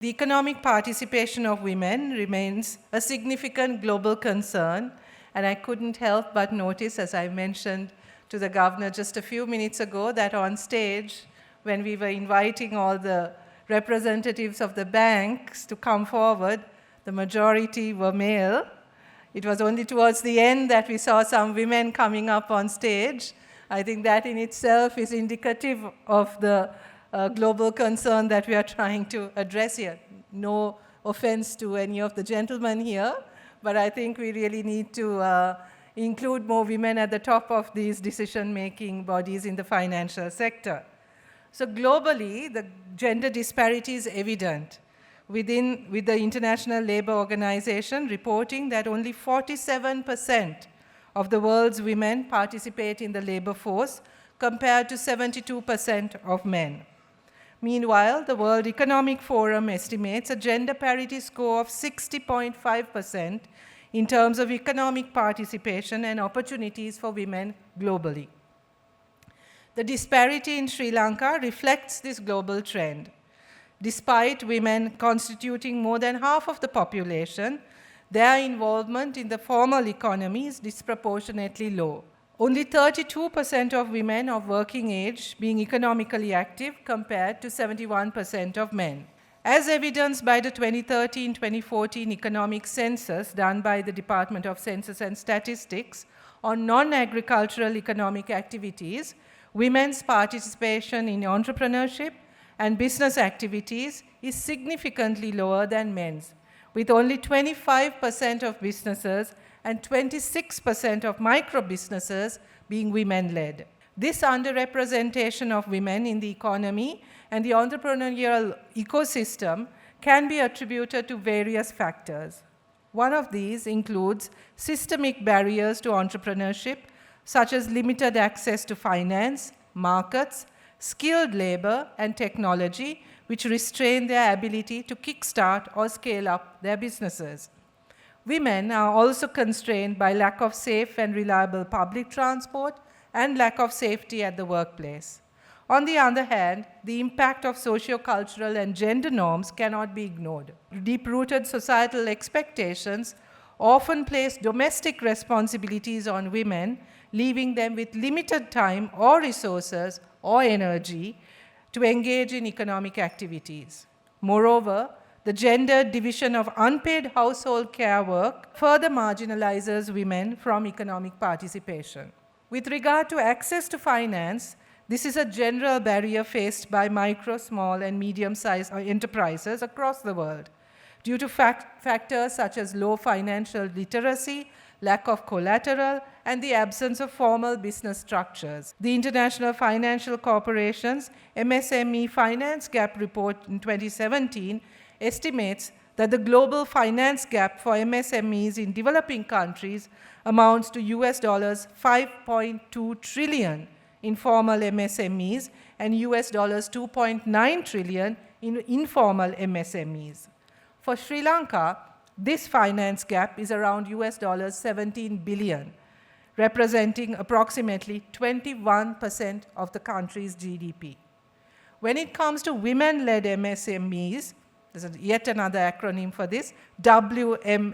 The economic participation of women remains a significant global concern, and I couldn't help but notice, as I mentioned to the governor just a few minutes ago, that on stage, when we were inviting all the representatives of the banks to come forward, the majority were male. It was only towards the end that we saw some women coming up on stage. I think that in itself is indicative of the global concern that we are trying to address here. No offense to any of the gentlemen here, but I think we really need to include more women at the top of these decision-making bodies in the financial sector. So globally, the gender disparity is evident, with the International Labour Organization reporting that only 47% of the world's women participate in the labor force, compared to 72% of men. Meanwhile, the World Economic Forum estimates a gender parity score of 60.5% in terms of economic participation and opportunities for women globally. The disparity in Sri Lanka reflects this global trend. Despite women constituting more than half of the population, their involvement in the formal economy is disproportionately low. Only 32% of women of working age being economically active compared to 71% of men. As evidenced by the 2013-2014 economic census done by the Department of Census and Statistics on non-agricultural economic activities, women's participation in entrepreneurship and business activities is significantly lower than men's, with only 25% of businesses and 26% of micro-businesses being women-led. This underrepresentation of women in the economy and the entrepreneurial ecosystem can be attributed to various factors. One of these includes systemic barriers to entrepreneurship, such as limited access to finance, markets, skilled labor, and technology, which restrain their ability to kickstart or scale up their businesses. Women are also constrained by lack of safe and reliable public transport and lack of safety at the workplace. On the other hand, the impact of socio-cultural and gender norms cannot be ignored. Deep-rooted societal expectations often place domestic responsibilities on women, leaving them with limited time or resources or energy to engage in economic activities. Moreover, the gendered division of unpaid household care work further marginalizes women from economic participation. With regard to access to finance, this is a general barrier faced by micro, small, and medium-sized enterprises across the world due to factors such as low financial literacy, lack of collateral, and the absence of formal business structures. The International Financial Corporation's MSME Finance Gap Report in 2017 estimates that the global finance gap for MSMEs in developing countries amounts to US dollars 5.2 trillion in formal MSMEs and US dollars 2.9 trillion in informal MSMEs. For Sri Lanka, this finance gap is around US dollars 17 billion, representing approximately 21% of the country's GDP. When it comes to women-led MSMEs, there's yet another acronym for this, WMSMEs,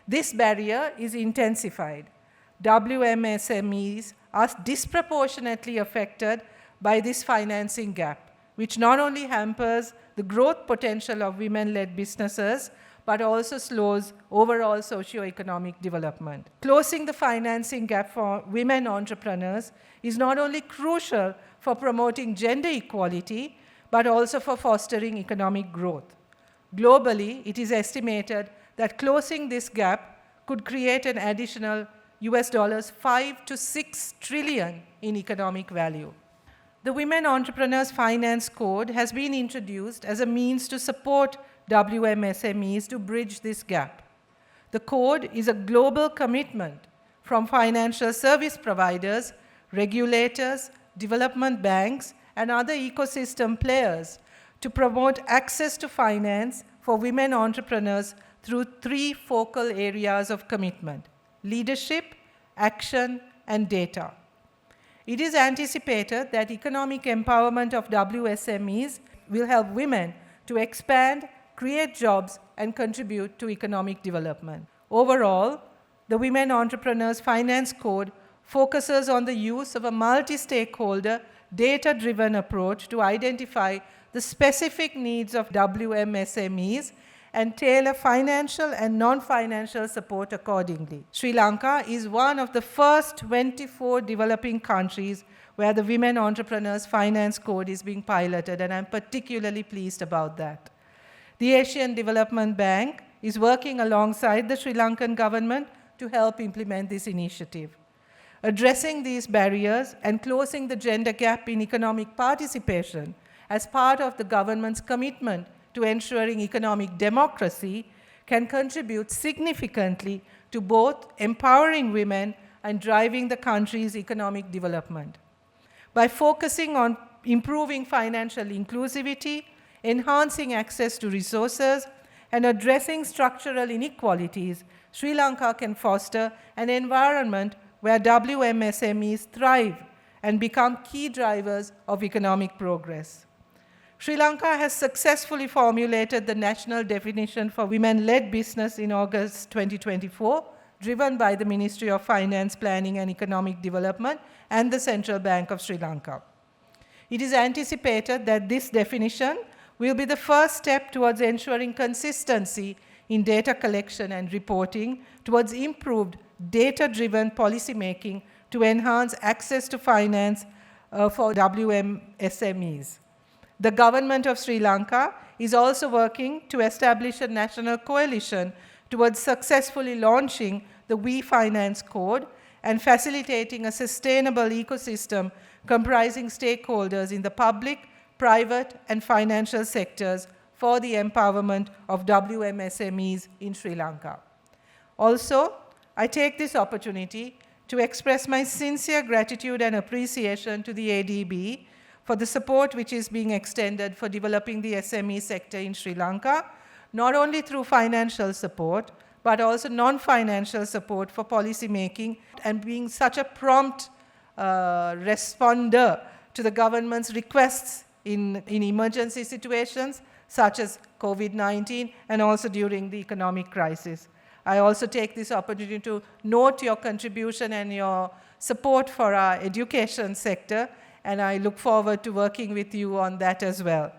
this barrier is intensified. WMSMEs are disproportionately affected by this financing gap, which not only hampers the growth potential of women-led businesses, but also slows overall socio-economic development. Closing the financing gap for women entrepreneurs is not only crucial for promoting gender equality, but also for fostering economic growth. Globally, it is estimated that closing this gap could create an additional US dollars 5 to 6 trillion in economic value. The Women Entrepreneurs Finance Code has been introduced as a means to support WMSMEs to bridge this gap. The code is a global commitment from financial service providers, regulators, development banks, and other ecosystem players to promote access to finance for women entrepreneurs through three focal areas of commitment: leadership, action, and data. It is anticipated that economic empowerment of WSMEs will help women to expand, create jobs, and contribute to economic development. Overall, the Women Entrepreneurs Finance Code focuses on the use of a multi-stakeholder, data-driven approach to identify the specific needs of WMSMEs and tailor financial and non-financial support accordingly. Sri Lanka is one of the first 24 developing countries where the Women Entrepreneurs Finance Code is being piloted, and I'm particularly pleased about that. The Asian Development Bank is working alongside the Sri Lankan government to help implement this initiative. Addressing these barriers and closing the gender gap in economic participation as part of the government's commitment to ensuring economic democracy can contribute significantly to both empowering women and driving the country's economic development. By focusing on improving financial inclusivity, enhancing access to resources, and addressing structural inequalities, Sri Lanka can foster an environment where WMSMEs thrive and become key drivers of economic progress. Sri Lanka has successfully formulated the national definition for women-led business in August 2024, driven by the Ministry of Finance, Planning and Economic Development and the Central Bank of Sri Lanka. It is anticipated that this definition will be the first step towards ensuring consistency in data collection and reporting, towards improved data-driven policymaking to enhance access to finance for WMSMEs. The government of Sri Lanka is also working to establish a national coalition towards successfully launching the WeFinance Code and facilitating a sustainable ecosystem comprising stakeholders in the public, private, and financial sectors for the empowerment of WMSMEs in Sri Lanka. Also, I take this opportunity to express my sincere gratitude and appreciation to the ADB for the support which is being extended for developing the SME sector in Sri Lanka, not only through financial support, but also non-financial support for policy making, and being such a prompt responder to the government's requests in emergency situations such as COVID-19 and also during the economic crisis. I also take this opportunity to note your contribution and your support for our education sector, and I look forward to working with you on that as well.